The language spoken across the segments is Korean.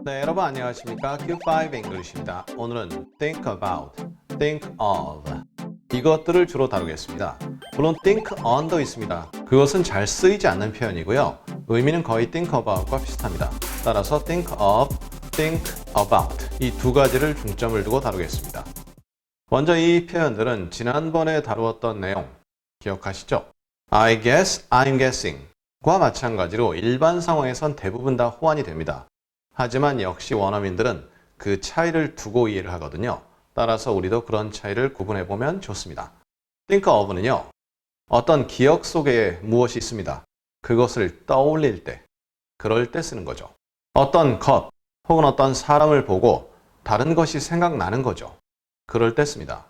네, 여러분 안녕하십니까? Q5 English입니다. 오늘은 think about, think of 이것들을 주로 다루겠습니다. 물론 think on도 있습니다. 그것은 잘 쓰이지 않는 표현이고요. 의미는 거의 think about과 비슷합니다. 따라서 think of, think about 이 두 가지를 중점을 두고 다루겠습니다. 먼저 이 표현들은 지난번에 다루었던 내용 기억하시죠? I guess, I'm guessing 과 마찬가지로 일반 상황에선 대부분 다 호환이 됩니다. 하지만 역시 원어민들은 그 차이를 두고 이해를 하거든요. 따라서 우리도 그런 차이를 구분해 보면 좋습니다. think of는요. 어떤 기억 속에 무엇이 있습니다. 그것을 떠올릴 때, 그럴 때 쓰는 거죠. 어떤 것 혹은 어떤 사람을 보고 다른 것이 생각나는 거죠. 그럴 때 씁니다.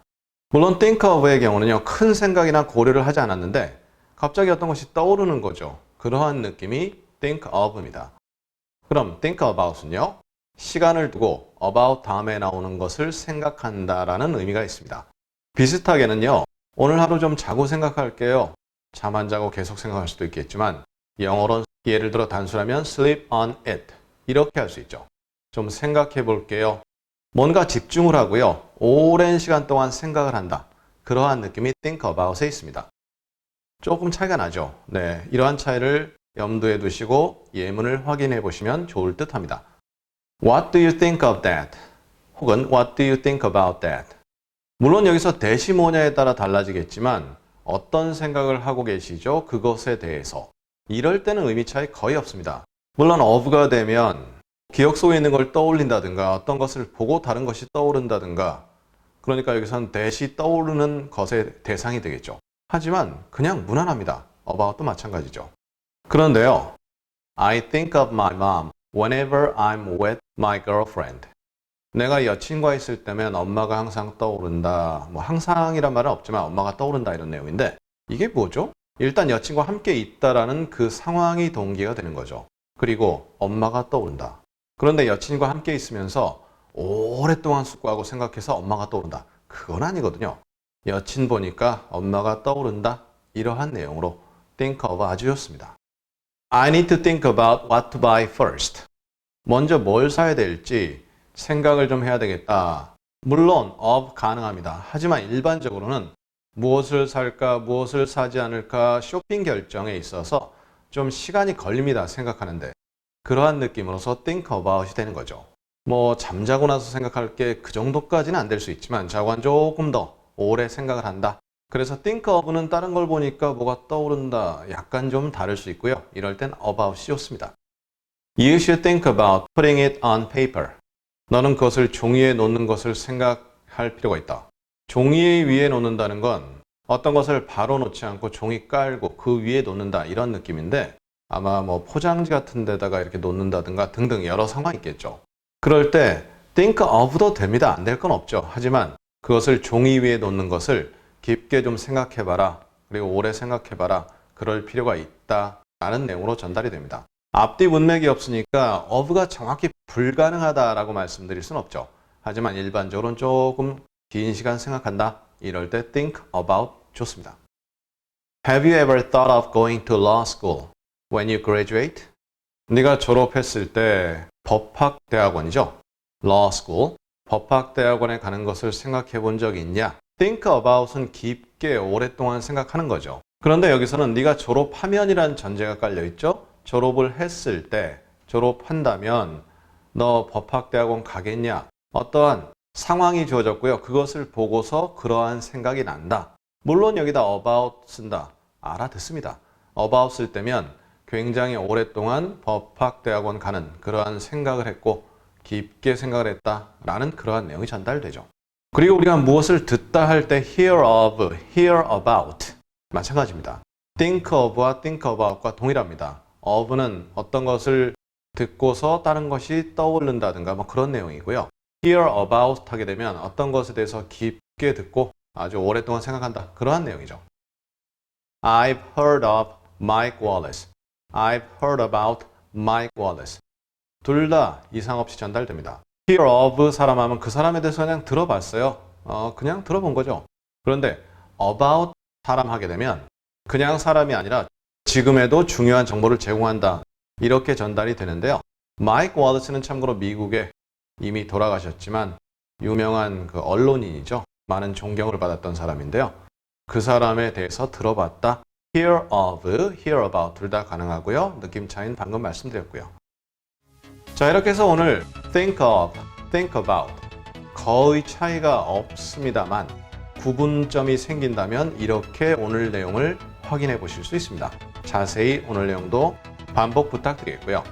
물론 think of의 경우는요. 큰 생각이나 고려를 하지 않았는데 갑자기 어떤 것이 떠오르는 거죠. 그러한 느낌이 think of입니다. 그럼 think about은요. 시간을 두고 about 다음에 나오는 것을 생각한다라는 의미가 있습니다. 비슷하게는요. 오늘 하루 좀 자고 생각할게요. 잠 안 자고 계속 생각할 수도 있겠지만 영어로 예를 들어 단순하면 sleep on it 이렇게 할 수 있죠. 좀 생각해 볼게요. 뭔가 집중을 하고요. 오랜 시간 동안 생각을 한다. 그러한 느낌이 think about에 있습니다. 조금 차이가 나죠. 네, 이러한 차이를 염두에 두시고 예문을 확인해 보시면 좋을 듯 합니다. What do you think of that? 혹은 What do you think about that? 물론 여기서 that이 뭐냐에 따라 달라지겠지만 어떤 생각을 하고 계시죠? 그것에 대해서. 이럴 때는 의미 차이 거의 없습니다. 물론 of가 되면 기억 속에 있는 걸 떠올린다든가 어떤 것을 보고 다른 것이 떠오른다든가 그러니까 여기선 that이 떠오르는 것의 대상이 되겠죠. 하지만 그냥 무난합니다. about도 마찬가지죠. 그런데요. I think of my mom whenever I'm with my girlfriend. 내가 여친과 있을 때면 엄마가 항상 떠오른다. 뭐 항상이란 말은 없지만 엄마가 떠오른다 이런 내용인데 이게 뭐죠? 일단 여친과 함께 있다라는 그 상황이 동기가 되는 거죠. 그리고 엄마가 떠오른다. 그런데 여친과 함께 있으면서 오랫동안 숙고하고 생각해서 엄마가 떠오른다. 그건 아니거든요. 여친 보니까 엄마가 떠오른다. 이러한 내용으로 think of 아주 좋습니다. I need to think about what to buy first. 먼저 뭘 사야 될지 생각을 좀 해야 되겠다. 물론 of 가능합니다. 하지만 일반적으로는 무엇을 살까, 무엇을 사지 않을까 쇼핑 결정에 있어서 좀 시간이 걸립니다. 생각하는데. 그러한 느낌으로서 think about이 되는 거죠. 뭐 잠자고 나서 생각할 게 그 정도까지는 안 될 수 있지만 자고한 조금 더 오래 생각을 한다. 그래서 think of는 다른 걸 보니까 뭐가 떠오른다. 약간 좀 다를 수 있고요. 이럴 땐 about이 좋습니다. You should think about putting it on paper. 너는 그것을 종이에 놓는 것을 생각할 필요가 있다. 종이 위에 놓는다는 건 어떤 것을 바로 놓지 않고 종이 깔고 그 위에 놓는다 이런 느낌인데 아마 뭐 포장지 같은 데다가 이렇게 놓는다든가 등등 여러 상황이 있겠죠. 그럴 때 think of도 됩니다. 안 될 건 없죠. 하지만 그것을 종이 위에 놓는 것을 깊게 좀 생각해봐라. 그리고 오래 생각해봐라. 그럴 필요가 있다. 라는 내용으로 전달이 됩니다. 앞뒤 문맥이 없으니까 of가 정확히 불가능하다라고 말씀드릴 수는 없죠. 하지만 일반적으로는 조금 긴 시간 생각한다. 이럴 때 think about 좋습니다. Have you ever thought of going to law school when you graduate? 네가 졸업했을 때 법학대학원이죠. law school, 법학대학원에 가는 것을 생각해 본 적이 있냐? think about은 깊게 오랫동안 생각하는 거죠. 그런데 여기서는 네가 졸업하면이란 전제가 깔려 있죠. 졸업을 했을 때, 졸업한다면 너 법학대학원 가겠냐? 어떠한 상황이 주어졌고요. 그것을 보고서 그러한 생각이 난다. 물론 여기다 about 쓴다. 알아듣습니다. about 쓸 때면 굉장히 오랫동안 법학대학원 가는 그러한 생각을 했고 깊게 생각을 했다라는 그러한 내용이 전달되죠. 그리고 우리가 무엇을 듣다 할 때 hear of, hear about 마찬가지입니다. think of와 think about과 동일합니다. of는 어떤 것을 듣고서 다른 것이 떠오른다든가 뭐 그런 내용이고요. hear about 하게 되면 어떤 것에 대해서 깊게 듣고 아주 오랫동안 생각한다. 그러한 내용이죠. I've heard of Mike Wallace. I've heard about Mike Wallace. 둘 다 이상 없이 전달됩니다. hear of 사람 하면 그 사람에 대해서 그냥 들어봤어요. 그냥 들어본 거죠. 그런데 about 사람 하게 되면 그냥 사람이 아니라 지금에도 중요한 정보를 제공한다. 이렇게 전달이 되는데요. 마이크 워드스는 참고로 미국에 이미 돌아가셨지만 유명한 그 언론인이죠. 많은 존경을 받았던 사람인데요. 그 사람에 대해서 들어봤다. hear of, hear about 둘 다 가능하고요. 느낌 차이는 방금 말씀드렸고요. 자, 이렇게 해서 오늘 think of, think about 거의 차이가 없습니다만 구분점이 생긴다면 이렇게 오늘 내용을 확인해 보실 수 있습니다. 자세히 오늘 내용도 반복 부탁드리겠고요.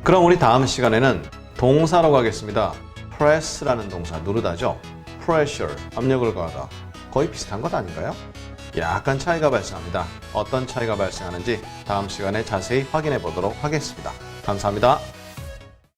그럼 우리 다음 시간에는 동사로 가겠습니다. press라는 동사, 누르다죠. pressure, 압력을 가하다. 거의 비슷한 것 아닌가요? 약간 차이가 발생합니다. 어떤 차이가 발생하는지 다음 시간에 자세히 확인해 보도록 하겠습니다. 감사합니다.